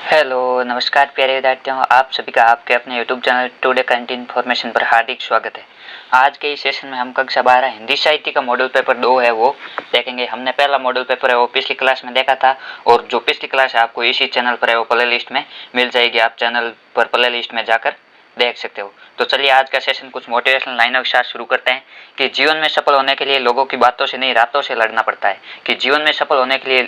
Hello नमस्कार प्यारे विद्यार्थियों, आप सभी का आपके अपने YouTube channel today current information पर हार्दिक स्वागत है। आज के इस सेशन में हम कक्षा 12 हिंदी साहित्य का मॉडल पेपर 2 है वो देखेंगे। हमने पहला मॉडल पेपर है वो पिछली क्लास में देखा था और जो पिछली क्लास है आपको इसी चैनल पर है वो प्ले लिस्ट में मिल जाएगी। आप चैनल पर प्ले लिस्ट में जाकर देख सकते हो। तो चलिए आज का सेशन कुछ मोटिवेशनल लाइनों के साथ शुरू करते हैं कि जीवन में सफल होने के लिए लोगों की बातों से नहीं रातों से लड़ना पड़ता है। कि जीवन में सफल होने के लिए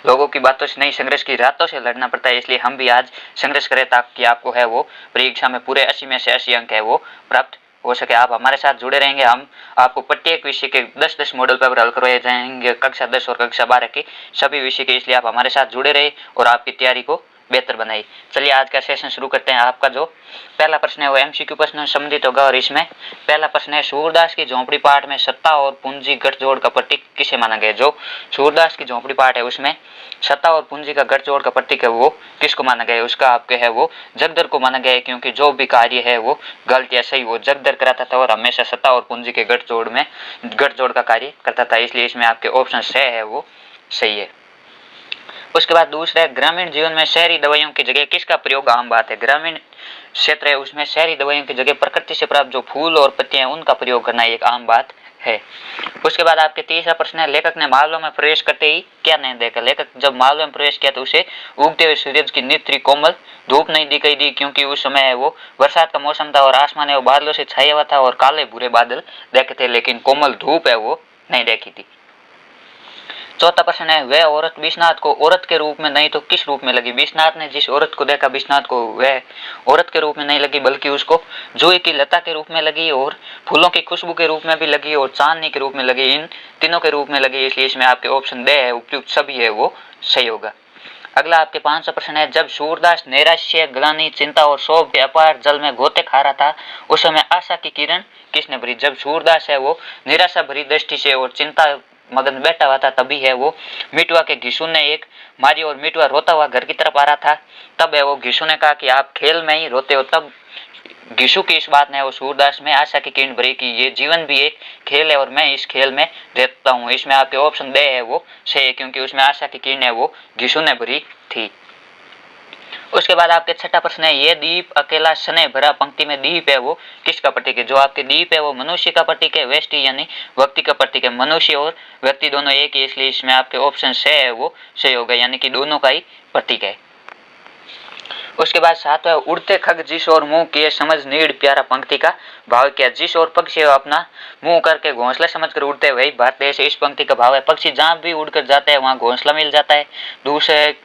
लोगों की बातों से नहीं संघर्ष की रातों से लड़ना पड़ता है। इसलिए हम भी आज संघर्ष करें ताकि आपको है वो परीक्षा में पूरे 80 में से 80 अंक है वो प्राप्त हो सके। आप हमारे साथ जुड़े रहेंगे। हम आपको प्रत्येक विषय के 10-10 मॉडल पेपर हल करवाए जाएंगे, कक्षा 10 और कक्षा 12 के सभी विषय के। इसलिए आप हमारे साथ जुड़े रहे और आपकी तैयारी को बेहतर बनाई। चलिए आज का सेशन शुरू करते हैं। आपका जो पहला प्रश्न है वो एमसीक्यू प्रश्न संबंधित होगा और इसमें पहला प्रश्न है, सूरदास की झोंपड़ी पाठ में सत्ता और पूंजी गठजोड़ का प्रतीक किसे माना गया? जो सूरदास की झोंपड़ी पाठ है उसमें सत्ता और पूंजी का गठजोड़ का प्रतीक है वो किसको माना गया है? उसका आपके है वो जगदर को माना गया है, क्योंकि जो भी कार्य है वो गलत या सही वो जगदर कराता था और हमेशा सत्ता और पूंजी के गठजोड़ का कार्य करता था। इसलिए इसमें आपके ऑप्शन से है वो सही है। उसके बाद दूसरा है, ग्रामीण जीवन में शहरी दवाइयों की जगह किसका प्रयोग आम बात है? ग्रामीण क्षेत्र है उसमें शहरी दवाइयों की जगह प्रकृति से प्राप्त जो फूल और पत्तियां हैं उनका प्रयोग करना एक आम बात है। उसके बाद आपके तीसरा प्रश्न है, लेखक ने महलों में प्रवेश करते ही क्या नहीं देखा? लेखक जब महलों में प्रवेश किया तो उसे उगते हुए सूरज की नेत्री कोमल धूप नहीं दिखाई दी, क्योंकि उस समय है वो बरसात का मौसम था और आसमान है वो बादलों से छाया हुआ था और काले भूरे बादल देखे थे, लेकिन कोमल धूप है वो नहीं देखी थी। चौथा प्रश्न है, वह औरत विश्वनाथ को औरत के रूप में नहीं तो किस रूप में लगी? विश्वनाथ ने जिस औरत को देखा विश्वनाथ को वह औरत के रूप में नहीं लगी, बल्कि उसको जूही की लता के रूप में लगी और फूलों की खुशबू के रूप में भी लगी और चांदनी के रूप में लगी, इन तीनों के रूप में लगी। इसलिए इसमें आपके ऑप्शन दे है उपयुक्त सभी है वो सही होगा। अगला आपके 5वां प्रश्न है, जब सूरदास नैराश्य ग्लानि चिंता और शोक के अपार जल में गोते खा रहा था उस समय आशा की किरण किसने भरी? जब सूरदास है वो निराशा भरी दृष्टि से और चिंता मगन बैठा हुआ था तभी है वो मिटुआ के घिसू ने एक मारी और मिटुआ रोता हुआ घर की तरफ आ रहा था। तब है वो घिसू ने कहा कि आप खेल में ही रोते हो। तब घिसू की इस बात ने वो सूरदास में आशा की किरण भरी कि ये जीवन भी एक खेल है और मैं इस खेल में रहता हूँ। इसमें आपके ऑप्शन दे है वो सही है, क्योंकि उसमें आशा की किरण है वो घिसू ने भरी थी। उसके बाद आपके छठा प्रश्न है, ये दीप अकेला स्नेह भरा पंक्ति में दीप है वो किसका प्रतीक है? जो आपके दीप है वो मनुष्य का प्रतीक है, व्यष्टि यानी व्यक्ति का प्रतीक है। मनुष्य और व्यक्ति दोनों एक ही, इसलिए इसमें आपके ऑप्शन से है वो सही होगा, यानी कि दोनों का ही प्रतीक है। उसके बाद सातवां, उड़ते खग जिस और मुंह किए समझ नीड़ प्यारा पंक्ति का भाव क्या? जिस और पक्षी अपना मुंह करके घोंसला समझकर उड़ते हैं वही भारतीय से इस पंक्ति का भाव है। पक्षी जहां भी उड़कर जाते हैं वहां घोंसला मिल जाता है। दूसरे,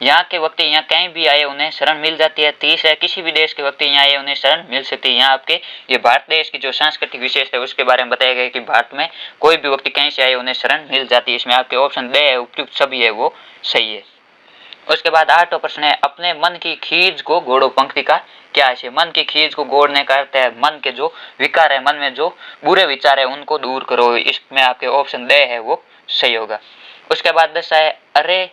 यहाँ के व्यक्ति यहाँ कहीं भी आए उन्हें शरण मिल जाती है। तीसरा, किसी भी देश के व्यक्ति यहाँ आए उन्हें शरण मिल सकती है। यहाँ आपके ये भारत देश की जो सांस्कृतिक विशेषता है उसके बारे में बताया गया कि भारत में कोई भी व्यक्ति कहीं से आए उन्हें शरण मिल जाती है। इसमें आपके ऑप्शन दे उपयुक्त सभी है वो सही है। उसके बाद 8वां प्रश्न है, अपने मन की खींच को घोड़ो पंक्ति का क्या है? मन की खींच को घोड़ने का अर्थ है मन के जो विकार है, मन में जो बुरे विचार है उनको दूर करो। इसमें आपके ऑप्शन दे है वो सही होगा। उसके बाद 10 है, अरे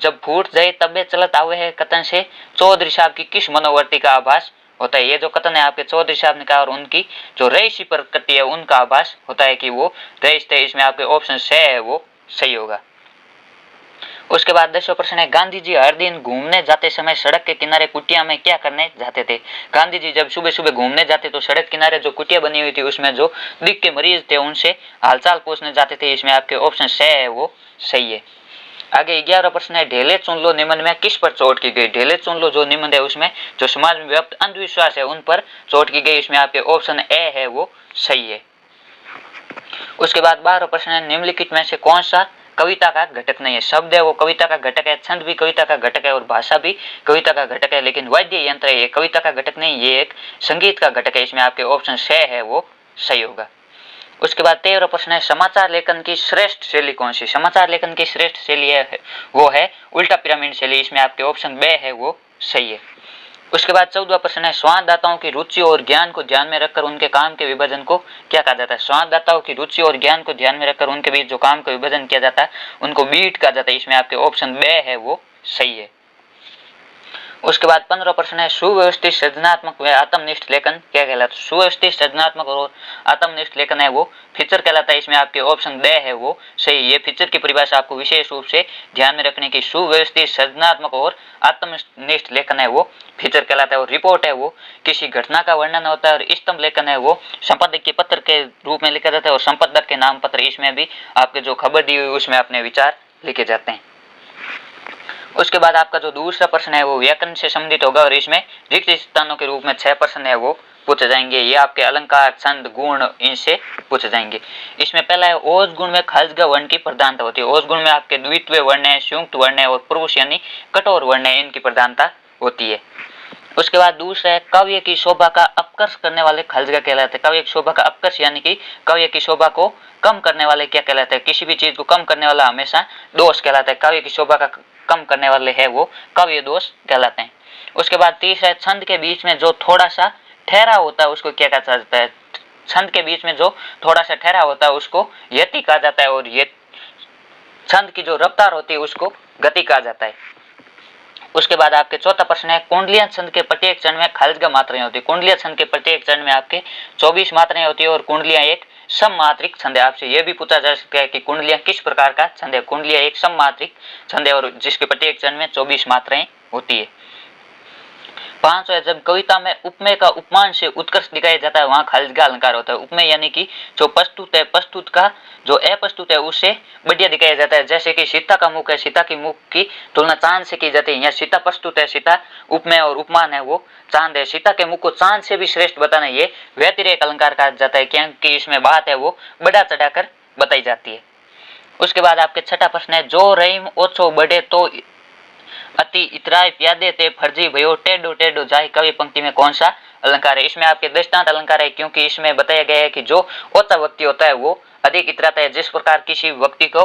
जब फूट जाए तबे चलत आवे है कथन से चौधरी साहब की किस मनोवर्ती का आभास होता है? ये जो कथन है आपके चौधरी साहब ने कहा और उनकी जो रईसी प्रकृति है उनका आभास होता है कि वो रईस थे। इसमें आपके ऑप्शन से है वो सही होगा। उसके बाद 10वां प्रश्न है, गांधी जी हर दिन घूमने जाते समय सड़क के किनारे कुटिया में क्या करने जाते थे? गांधी जी जब सुबह सुबह घूमने जाते तो सड़क किनारे जो कुटिया बनी हुई थी उसमें जो दिल के मरीज थे उनसे हालचाल पूछने जाते थे। इसमें आपके ऑप्शन से है वो सही है। आगे 11वां प्रश्न है, ढेले चुन लो निबंध में किस पर चोट की गई? ढेले चुन लो जो निबंध है उसमें जो समाज में व्याप्त अंधविश्वास है उन पर चोट की गई। इसमें आपके ऑप्शन ए है वो सही है। उसके बाद 12वां प्रश्न है, निम्नलिखित में से कौन सा कविता का घटक नहीं है? शब्द है वो कविता का घटक है, छंद भी कविता का घटक है और भाषा भी कविता का घटक है, लेकिन वाद्य यंत्र है ये कविता का घटक नहीं, ये एक संगीत का घटक है। इसमें आपके ऑप्शन से है वो सही होगा। उसके बाद 13वां प्रश्न है, समाचार लेखन की श्रेष्ठ शैली कौन सी? समाचार लेखन की श्रेष्ठ शैली है वो है उल्टा पिरामिड शैली। इसमें आपके ऑप्शन बे है वो सही है। उसके बाद 14वां प्रश्न है, संवाददाताओं की रुचि और ज्ञान को ध्यान में रखकर उनके काम के विभाजन को क्या कहा जाता है? संवाददाताओं की रुचि और ज्ञान को ध्यान में रखकर उनके बीच जो काम का विभाजन किया जाता है उनको बीट कहा जाता है। इसमें आपके ऑप्शन बे है वो सही है। उसके बाद 15 प्रश्न है, सुव्यवस्थित सृजनात्मक व आत्मनिष्ठ लेखन क्या कहलाता है। सुव्यवस्थित सृजनात्मक और आत्मनिष्ठ लेखन है वो फीचर कहलाता है। इसमें आपके ऑप्शन ड है वो सही। ये फीचर की परिभाषा आपको विशेष रूप से ध्यान में रखने की। सुव्यवस्थित सृजनात्मक और आत्मनिष्ठ लेखन है वो फीचर कहलाता है। और रिपोर्ट है वो किसी घटना का वर्णन होता है। और स्तंभ लेखन है वो संपादक के पत्र के रूप में लिखा जाता है और संपादक के नाम पत्र, इसमें भी आपके जो खबर दी हुई उसमें अपने विचार लिखे जाते हैं। उसके बाद आपका जो दूसरा प्रश्न है वो व्याकरण से संबंधित होगा और इसमें रिक्त स्थानों के रूप में 6 प्रश्न है वो पूछे जाएंगे। ये आपके अलंकार, छंद, गुण इनसे पूछे जाएंगे। इसमें पहला है, ओज गुण में खासगा वर्ण की प्रधानता होती है। ओज गुण में आपके द्वित्व वर्ण है, संयुक्त वर्ण है और पुरुष यानी कठोर वर्ण है, इनकी प्रधानता होती है। उसके बाद दूसरा है, काव्य की शोभा का अपकर्ष करने वाले खालजगा कहलाते हैं। काव्य की शोभा का अपकर्ष यानी कि काव्य की शोभा को कम करने वाले क्या कहलाते हैं। किसी भी चीज को कम करने वाला हमेशा दोष कहलाता है। काव्य की शोभा का कम करने वाले है वो काव्य दोष कहलाते हैं। उसके बाद तीसरा है, छंद के बीच में जो थोड़ा सा ठहराव होता है उसको क्या कहा जाता है। छंद के बीच में जो थोड़ा सा ठहराव होता है उसको यति कहा जाता है और ये छंद की जो रफ्तार होती है उसको गति कहा जाता है। उसके बाद आपके चौथा प्रश्न है, कुंडलिया छंद के प्रत्येक चरण में खालजगा मात्राएं होती है। कुंडलिया छंद के प्रत्येक चरण में आपके 24 मात्राएं होती है और कुंडलिया एक सममात्रिक छंद है। आपसे यह भी पूछा जा सकता है कि कुंडलिया किस प्रकार का छंद है। कुंडलिया एक सममात्रिक छंद है और जिसके प्रत्येक चरण में 24 मात्राएं होती है। 5 है, जब कविता में उपमेय का उपमान से उत्कर्ष दिखाया जाता है वहां खालजगा अलंकार होता है। उपमेय यानी कि जो प्रस्तुत है, प्रस्तुत का जो अप्रस्तुत है उससे बढ़िया दिखाया जाता है। जैसे कि सीता का मुख है, सीता की मुख की तुलना चांद से की जाती है। यहाँ सीता प्रस्तुत है, सीता उपमेय और उपमान है वो चांद है। सीता के मुख को चांद से भी श्रेष्ठ बताना ये व्यतिरेक अलंकार कहा जाता है, क्योंकि इसमें बात है वो बढ़ा चढ़ाकर बताई जाती है। उसके बाद आपके छठा प्रश्न है, जो रहीम ओछो बढ़े तो अति इतराय प्यादे ते फर्जी भयो टेढ़ो टेढ़ो जाए कवि पंक्ति में कौन सा अलंकार है। इसमें आपके दृष्टांत अलंकार है, क्योंकि इसमें बताया गया है कि जो ओछा व्यक्ति होता है वो अधिक इतराता है। जिस प्रकार किसी व्यक्ति को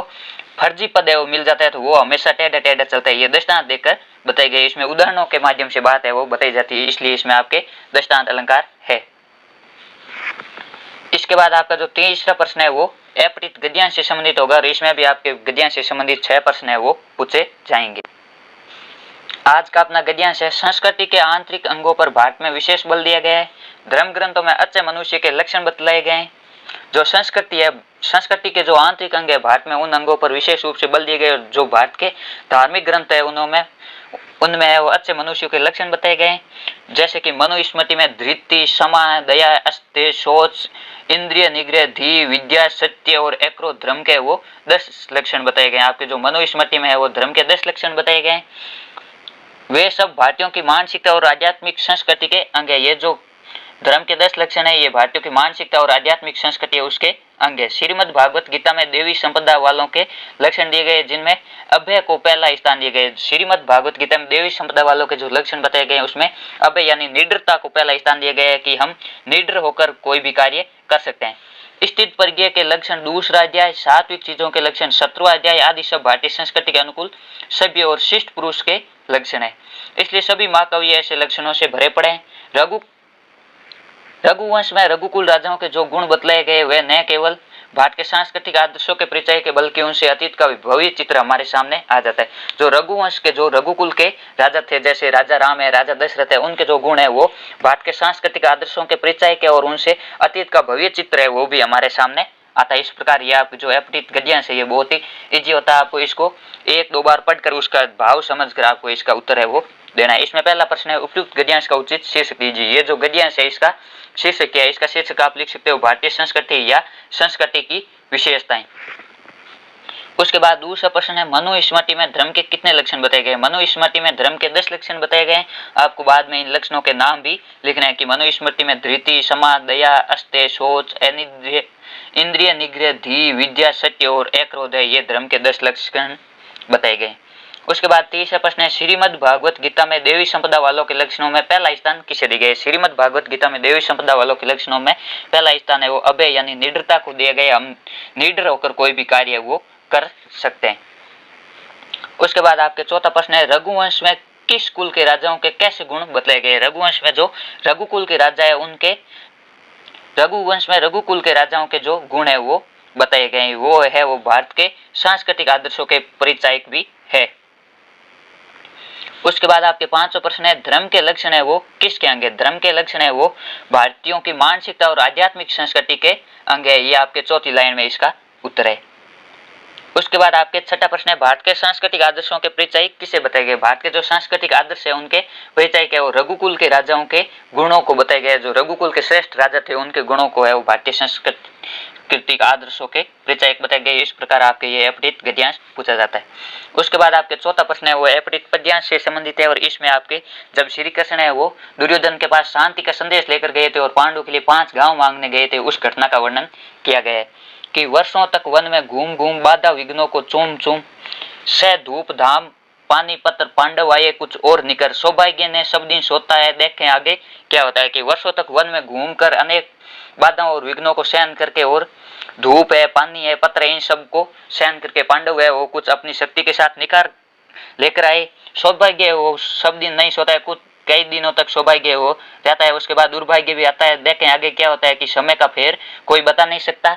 फर्जी पद है वो मिल जाता है तो वो हमेशा टेढ़ा टेढ़ा चलता है। ये दृष्टांत देकर बताई गई। इसमें उदाहरणों के माध्यम से बात है वो बताई जाती है, इसलिए इसमें आपके दृष्टांत अलंकार है। इसके बाद आपका जो तीसरा प्रश्न है वो अपठित गद्यांश से संबंधित होगा और इसमें भी आपके गद्यांश से संबंधित 6 प्रश्न है वो पूछे जाएंगे। आज का अपना गद्यांश है, संस्कृति के आंतरिक अंगों पर भारत में विशेष बल दिया गया है। धर्म ग्रंथों में अच्छे मनुष्य के लक्षण बतलाए गए हैं। जो संस्कृति है, संस्कृति के जो आंतरिक अंग है भारत में उन अंगों पर विशेष रूप से बल दिए गए। जो भारत के धार्मिक ग्रंथ है उनमें है वो अच्छे मनुष्यों के लक्षण बताए गए हैं। जैसे कि मनुस्मृति में धृति, क्षमा, दया, अस्तेय, शौच, इंद्रिय निग्रह, धी, विद्या, सत्य और एक्रोध धर्म के वो 10 लक्षण बताए गए हैं। आपके जो मनुस्मृति में है वो धर्म के 10 लक्षण बताए गए हैं। वे सब भारतीयों की मानसिकता और आध्यात्मिक संस्कृति के अंग है। ये जो धर्म के 10 लक्षण है ये भारतीयों की मानसिकता और आध्यात्मिक संस्कृति है उसके अंग है। श्रीमद् भागवत गीता में देवी संपदा वालों के लक्षण दिए गए जिनमें अभय को पहला स्थान दिए गए। श्रीमद् भागवत गीता में देवी संपदा वालों के जो लक्षण बताए गए उसमें अभय यानी निडरता को पहला स्थान दिया गया है कि हम निडर होकर कोई भी कार्य कर सकते हैं। स्थित प्रज्ञा के लक्षण दूसरा अध्याय, सात्विक चीजों के लक्षण 17वां अध्याय आदि सब भारतीय संस्कृति के अनुकूल सभ्य और शिष्ट पुरुष के लक्षण है। इसलिए सभी महाकवि ऐसे लक्षणों से भरे पड़े हैं। रघुवंश में रघुकुल राजाओं के जो गुण बतलाए गए वे न केवल भारत के सांस्कृतिक आदर्शों के परिचय के बल्कि उनसे अतीत का भव्य चित्र हमारे सामने आ जाता है। जो रघुवंश के जो रघुकुल के राजा थे, जैसे राजा राम है, राजा दशरथ है, उनके जो गुण है वो भारत के सांस्कृतिक आदर्शों के परिचय के और उनसे अतीत का भव्य चित्र है वो भी हमारे सामने आता है। इस प्रकार ये आप जो अपठित गद्यांश है ये बहुत ही ईजी होता है। आपको इसको 1-2 बार पढ़कर उसका भाव समझकर आपको इसका उत्तर है वो देना है। इसमें पहला प्रश्न है, उपयुक्त गद्यांश का उचित शीर्षक दीजिए। ये जो गद्यांश है इसका शीर्षक क्या है। इसका शीर्षक आप लिख सकते हो भारतीय संस्कृति या संस्कृति की विशेषताएं। उसके बाद दूसरा प्रश्न है, मनुस्मृति में धर्म के कितने लक्षण बताए गए। मनुस्मृति में धर्म के 10 लक्षण बताए गए। आपको बाद में इन लक्षणों के नाम भी लिखना है कि मनुस्मृति में धृति, क्षमा, दया, अस्तेय, शौच, इंद्रिय निग्रह, धी, विद्या, सत्य और एक्रोध है ये धर्म के 10 लक्षण बताए गए। उसके बाद तीसरा प्रश्न है, श्रीमद् भागवत गीता में देवी संपदा वालों के लक्षणों में पहला स्थान किसे दिया गया है। श्रीमद् भागवत गीता में देवी संपदा वालों के लक्षणों में पहला स्थान है वो अभय यानी निडरता को दिया गया। हम निडर होकर कोई भी कार्य वो कर सकते हैं। उसके बाद आपके चौथा प्रश्न है, रघुवंश में किस कुल के राजाओं के कैसे गुण बतलाए गए। रघुवंश में जो रघुकुल के राजा है उनके रघुवंश में रघुकुल के राजाओं के जो गुण है वो बताए गए। वो है वो भारत के सांस्कृतिक आदर्शों के परिचायक भी है। उसके बाद आपके 5वां प्रश्न है धर्म के लक्षण है वो किसके अंग है? धर्म के लक्षण है वो भारतीयों की मानसिकता और आध्यात्मिक संस्कृति के अंग है। ये आपके चौथी लाइन में इसका उत्तर है। उसके बाद आपके 6ठा प्रश्न है भारत के सांस्कृतिक आदर्शों के परिचय किसे बताए गए? भारत के जो सांस्कृतिक आदर्श है उनके परिचय क्या है? वो रघुकुल के राजाओं के गुणों को बताया गया है। जो रघुकुल के श्रेष्ठ राजा थे उनके गुणों को है वो भारतीय सांस्कृतिक आदर्शों के परिचय बताए गए। इस प्रकार आपके ये अपठित गद्यांश पूछा जाता है। उसके बाद आपके चौथा प्रश्न है वो अपठित पद्यांश से संबंधित है और इसमें आपके जब श्री कृष्ण है वो दुर्योधन के पास शांति का संदेश लेकर गए थे और पांडवों के लिए 5 गांव मांगने गए थे, उस घटना का वर्णन किया गया है कि वर्षों तक वन में घूम घूम बाधा विघ्नों को चूम चूम सह धूप धाम पानी पत्र पांडव आए कुछ और निकर सौभाग्य ने सब दिन सोता है। देखें आगे क्या होता है कि वर्षों तक वन में घूमकर अनेक बाधाओं और विघ्नों को सहन करके और धूप है पानी है पत्र है इन सब को सहन करके पांडव है वो कुछ अपनी शक्ति के साथ निकार लेकर आए। सौभाग्य है वो सब दिन नहीं सोता है, कुछ कई दिनों तक सौभाग्य हो जाता है। उसके बाद दुर्भाग्य भी आता है। देखें आगे क्या होता है कि समय का फेर कोई बता नहीं सकता।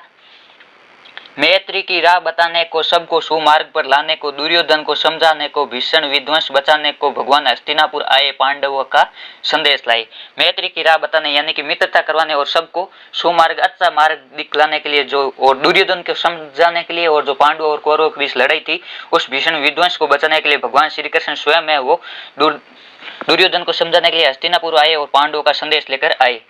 मैत्री की राह बताने को सबको सुमार्ग पर लाने को दुर्योधन को समझाने को भीषण विध्वंस बचाने को भगवान हस्तिनापुर आए पांडवों का संदेश लाई। मैत्री की राह बताने यानी कि मित्रता करवाने और सबको सुमार्ग अच्छा मार्ग दिखलाने के लिए जो और दुर्योधन को समझाने के लिए और जो पांडवों और कौरवों के बीच लड़ाई थी उस भीषण विध्वंस को बचाने के लिए भगवान श्री कृष्ण स्वयं है वो दुर्योधन को समझाने के लिए हस्तिनापुर आए और पांडवों का संदेश लेकर आए।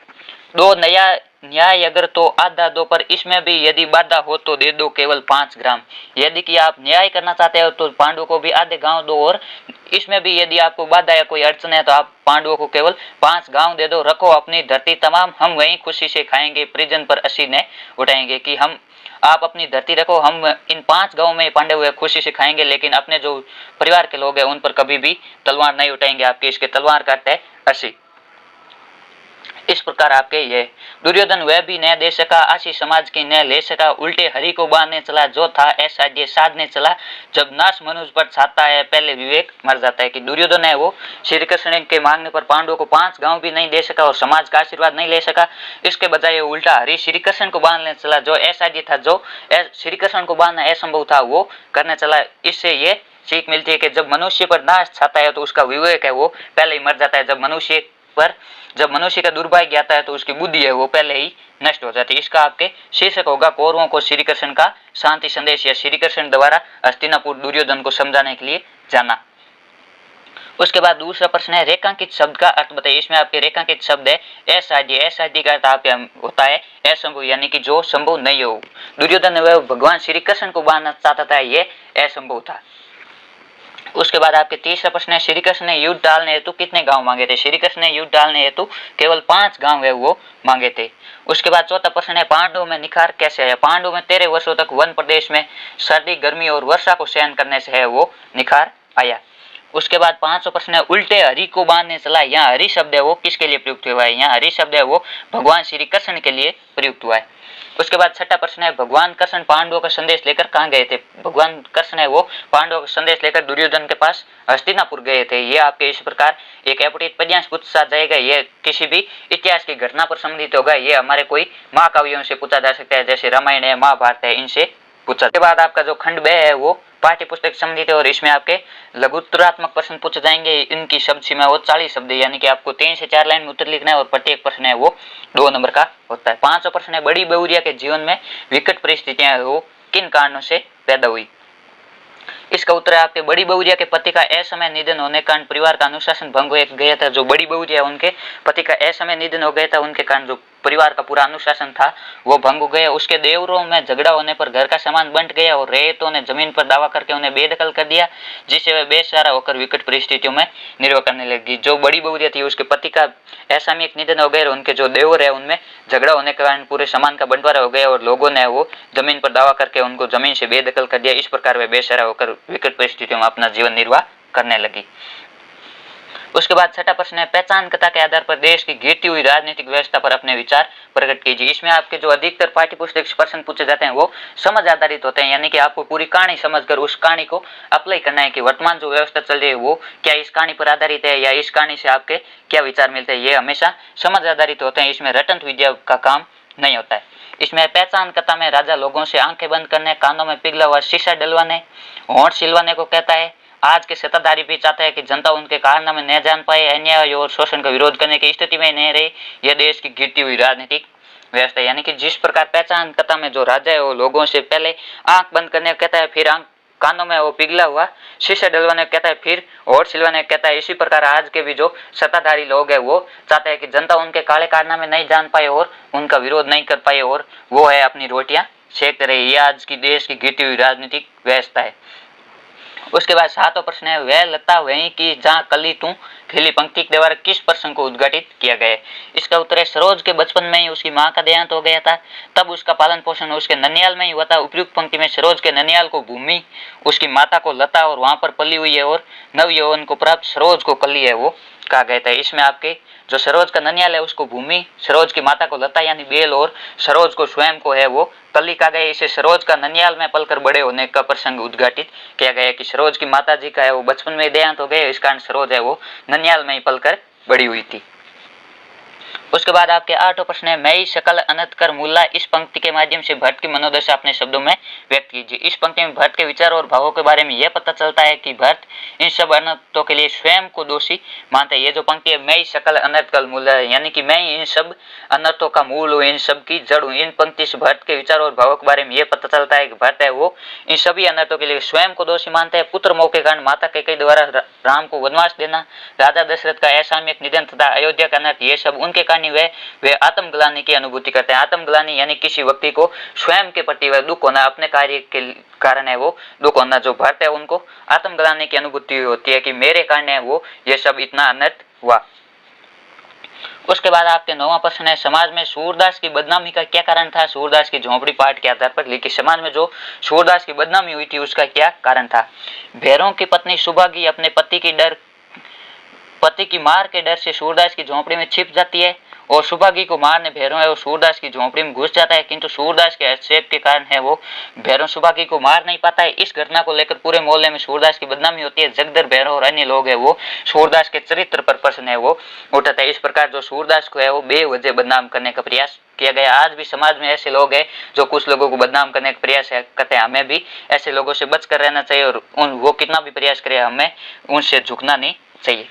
दो नया न्याय अगर तो आधा दो पर इसमें भी यदि बाधा हो तो दे दो केवल 5 ग्राम। यदि कि आप न्याय करना चाहते हो तो पांडवों को भी आधे गांव दो और इसमें भी यदि आपको बाधा या कोई अड़चन है तो आप पांडवों को केवल 5 गांव दे दो। रखो अपनी धरती तमाम हम वहीं खुशी से खाएंगे परिजन पर असी ने उठाएंगे कि हम आप अपनी धरती रखो हम इन 5 गांव में पांडव खुशी से खाएंगे लेकिन अपने जो परिवार के लोग हैं उन पर कभी भी तलवार नहीं उठाएंगे। आपके इसके तलवार काटते हैं असी। इस प्रकार आपके ये दुर्योधन वह भी न दे सका आशी समाज की न ले सका उल्टे हरि को बांधने चला जो था ऐसा ये साधने चला जब नाश मनुष्य पर छाता है पहले विवेक मर जाता है। कि दुर्योधन है वो श्री कृष्ण के मांगने पर पांडवों को 5 गांव भी नहीं दे सका और समाज का आशीर्वाद नहीं ले सका। इसके बजाय उल्टा हरि श्री कृष्ण को बांधने चला जो ऐसा ये था जो श्री कृष्ण को बांधना असंभव था वो करने चला। इससे ये सीख मिलती है कि जब मनुष्य पर नाश छाता है तो उसका विवेक है वो पहले ही मर जाता है। जब मनुष्य का दुर्भाग्य आता है तो उसकी बुद्धि है वो पहले ही नष्ट हो जाती है। इसका आपके शीर्षक होगा कौरवों को श्री कृष्ण का शांति संदेश या श्री कृष्ण द्वारा हस्तिनापुर दुर्योधन को समझाने के लिए जाना। उसके बाद दूसरा प्रश्न है रेखांकित शब्द का अर्थ बताइए। इसमें आपके रेखांकित शब्द है असाध्य का अर्थ आपके होता है असंभव यानी कि जो संभव नहीं हो। दुर्योधन ने भगवान श्री कृष्ण को बांधना चाहता था ये असंभव था। उसके बाद आपके तीसरा प्रश्न है श्री कृष्ण ने युद्ध डालने हेतु कितने गांव मांगे थे? श्री कृष्ण ने युद्ध डालने हेतु केवल 5 गांव है वो मांगे थे। उसके बाद चौथा प्रश्न है पांडवों में निखार कैसे आया? पांडवों में 13 वर्षों तक वन प्रदेश में सर्दी गर्मी और वर्षा को सहन करने से है वो निखार आया। उसके बाद 5वां प्रश्न है उल्टे हरि को बांधने चला। यहाँ हरि शब्द है वो किसके लिए प्रयुक्त हुआ है? यहाँ हरि शब्द है वो भगवान श्री कृष्ण के लिए प्रयुक्त हुआ है। उसके बाद 6ठा प्रश्न है भगवान कृष्ण पांडवों का संदेश लेकर कहाँ गए थे? भगवान कृष्ण है वो पांडवों का संदेश लेकर दुर्योधन के पास हस्तिनापुर गए थे। ये आपके इस प्रकार एक अपठित पद्यांश पूछा जाएगा। ये किसी भी इतिहास की घटना पर संबंधित होगा। ये हमारे कोई महाकाव्यों से पूछा जा सकता है जैसे रामायण है महाभारत है इनसे पूछा। के बाद आपका जो खंड 2 है वो पाठ्य पुस्तक संबंधित है और इसमें आपके लघुत्तरात्मक प्रश्न पूछे जाएंगे। इनकी शब्द सीमा वो 40 शब्द है यानी कि आपको 3 से 4 लाइन में उत्तर लिखना है और प्रत्येक प्रश्न है वो 2 नंबर का होता है। 5वां प्रश्न है बड़ी बहुरिया के जीवन में विकट परिस्थितियां वो किन कारणों से पैदा हुई? इसका उत्तर है आपके बड़ी बहुरिया के पति का असमय निधन होने के कारण परिवार का अनुशासन भंग हो गया था। जो बड़ी बहुरिया उनके पति का असमय निधन हो गया था उनके कारण जो परिवार का पूरा अनुशासन था वो भंग हो गया। उसके देवरों में झगड़ा होने पर घर का सामान बंट गया और रैयतों ने जमीन पर दावा करके उन्हें बेदखल कर दिया जिससे वे बेसहारा होकर विकट परिस्थितियों में निर्वाह करने लगी। जो बड़ी बहुरिया थी उसके पति का असामयिक निधन हो गया और उनके जो देवर है उनमें झगड़ा होने के कारण पूरे सामान का बंटवारा हो गया और लोगों ने वो जमीन पर दावा करके उनको जमीन से बेदखल कर दिया। इस प्रकार वे बेसहारा होकर विकट परिस्थितियों में अपना जीवन निर्वाह करने लगी। उसके बाद 6ठा प्रश्न है पहचान कथा के आधार पर देश की गिरती हुई राजनीतिक व्यवस्था पर अपने विचार प्रकट कीजिए। इसमें आपके जो अधिकतर पाठ्य पुस्तक प्रश्न पूछे जाते हैं वो समझ आधारित होते हैं यानी कि आपको पूरी कहानी समझकर उस कहानी को अप्लाई करना है कि वर्तमान जो व्यवस्था चल रही है वो क्या इस कहानी पर आधारित है या इस कहानी से आपके क्या विचार मिलते हैं। ये हमेशा समझ आधारित होते हैं। इसमें रटंत विद्या का काम नहीं होता है। इसमें पहचान कथा में राजा लोगों से आंखें बंद करने कानों में पिघला हुआ शीशा डलवाने होंठ सिलवाने को कहता है। आज के सत्ताधारी भी चाहते हैं कि जनता उनके कारनामे न जान पाए, अन्याय और शोषण का विरोध करने की स्थिति में नहीं रहे। यह देश की गिरती हुई राजनीतिक व्यवस्था, यानी कि जिस प्रकार पहचान कथा में जो राजा है वो लोगों से पहले आंख बंद करने को कहता है, फिर आंख कानों में वो पिघला हुआ शीशे डलवाने को कहता है, फिर होठ सिलवाने को कहता है। इसी प्रकार आज के भी जो सत्ताधारी लोग हैं वो चाहते हैं कि जनता उनके काले कारनामे नहीं जान पाए और उनका विरोध नहीं कर पाए, और वो है अपनी रोटियां सेकते रहे। ये आज की देश की गिरती हुई राजनीतिक व्यवस्था है। उसके बाद सातवां प्रश्न है, वह लता वहीं की जहाँ कली तू खिली पंक्ति के द्वारा किस प्रसंग को उद्घाटित किया गया है? इसका उत्तर है, सरोज के बचपन में ही उसकी माँ का देहांत हो गया था, तब उसका पालन पोषण उसके ननियाल में ही हुआ था। उपयुक्त पंक्ति में सरोज के ननियाल को भूमि, उसकी माता को लता और वहां पर पली हुई है, और नव यौवन को प्राप्त सरोज को कली है वो कहा गया था। इसमें आपके जो सरोज का ननियाल है उसको भूमि, सरोज की माता को लता यानी बेल, और सरोज को स्वयं को है वो कली कहा गया। इसे सरोज का ननियाल में पलकर बड़े होने का प्रसंग उद्घाटित किया गया कि सरोज की माता जी का है वो बचपन में देहांत हो गया, इस कारण सरोज है वो ननियाल में ही पलकर बड़ी हुई थी। उसके बाद आपके आठवां प्रश्न है, मैं सकल अनंत कर मूला, इस पंक्ति के माध्यम से भट्ट की मनोदशा अपने शब्दों में व्यक्त कीजिए। इस पंक्ति में भट्ट के विचार और भावों के बारे में यह पता चलता है कि भट्ट इन सब अनर्थों के लिए स्वयं को दोषी मानते हैं। ये जो पंक्ति है, मैं सकल अनंत कर मूला, यानी कि मैं इन सब अनर्थों का मूल हूँ, इन सब की जड़ हूँ। इन पंक्ति से भट्ट के विचार और भावों के बारे में यह पता चलता है कि भट्ट है वो इन सभी अनर्थों के लिए स्वयं को दोषी मानते हैं। पुत्र मोह के कारण माता कैकेयी द्वारा राम को वनवास देना, राजा दशरथ का असामयिक निधन तथा अयोध्या का अनर्थ, ये सब उनके कारण वे आत्मग्लानि की अनुभूति करते हैं। आत्मग्लानि यानी किसी व्यक्ति को स्वयं के प्रति वह दुख होना, अपने कार्य के कारण है वो दुख होना। जो भट्ट है उनको आत्मग्लानि की अनुभूति होती है कि मेरे कारण है वो ये सब इतना अनर्थ हुआ। उसके बाद आपके नौवां प्रश्न है, समाज में सूरदास की बदनामी का क्या कारण था? सूरदास की झोंपड़ी पाठ के आधार पर लिखी समाज में जो सूरदास की बदनामी हुई थी उसका क्या कारण था? भैरों की पत्नी सुभागी अपने पति की मार के डर से सूरदास की झोंपड़ी में छिप जाती है, और सुभागी को मारने भैरों है वो सूरदास की झोंपड़ी में घुस जाता है, किंतु सूरदास के हस्तक्षेप के कारण है वो भैरों सुभागी को मार नहीं पाता है। इस घटना को लेकर पूरे मोहल्ले में सूरदास की बदनामी होती है। जगदर, भैरव और अन्य लोग है वो सूरदास के चरित्र पर प्रश्न है वो उठाता है। इस प्रकार जो सूरदास को है वो बेवजह बदनाम करने का प्रयास किया गया। आज भी समाज में ऐसे लोग हैं जो कुछ लोगों को बदनाम करने का प्रयास करते हैं। हमें भी ऐसे लोगों से बचकर रहना चाहिए, और वो कितना भी प्रयास करे हमें उनसे झुकना नहीं चाहिए।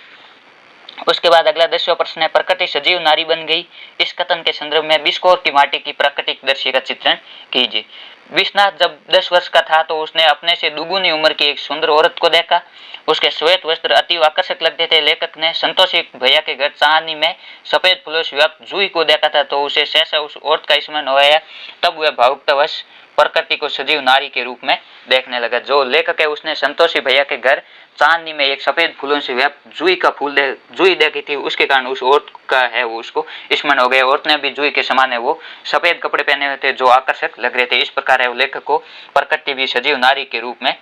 उसके बाद अगला 10वां प्रश्न है, प्रकृति सजीव नारी बन गई, इस कथन के संदर्भ में बिस्कोर की माटी की प्राकृतिक दृश्य का चित्रण कीजिए। विश्वनाथ जब 10 वर्ष का था तो उसने अपने से दुगुनी उम्र की एक सुंदर औरत को देखा। उसके श्वेत वस्त्र अति आकर्षक लगते थे। लेखक ने संतोषी भैया के घर चांदनी में सफेद फूलों से व्याप्त जूही को देखा था, तो उसे सहसा उस औरत का स्मरण हो गया। तब वह भावुकतावश प्रकृति को सजीव नारी के रूप में देखने लगा। जो लेखक है उसने संतोषी भैया के घर चांदनी में एक सफेद फूलों से व्याप्त जूही देखी थी, उसके कारण उस औरत का है वो उसको स्मरण हो गया। औरत ने भी जूही के समान है वो सफेद कपड़े पहने हुए थे जो आकर्षक लग रहे थे। इस प्रकार है वो लेखक को प्रकृति भी सजीव नारी के रूप में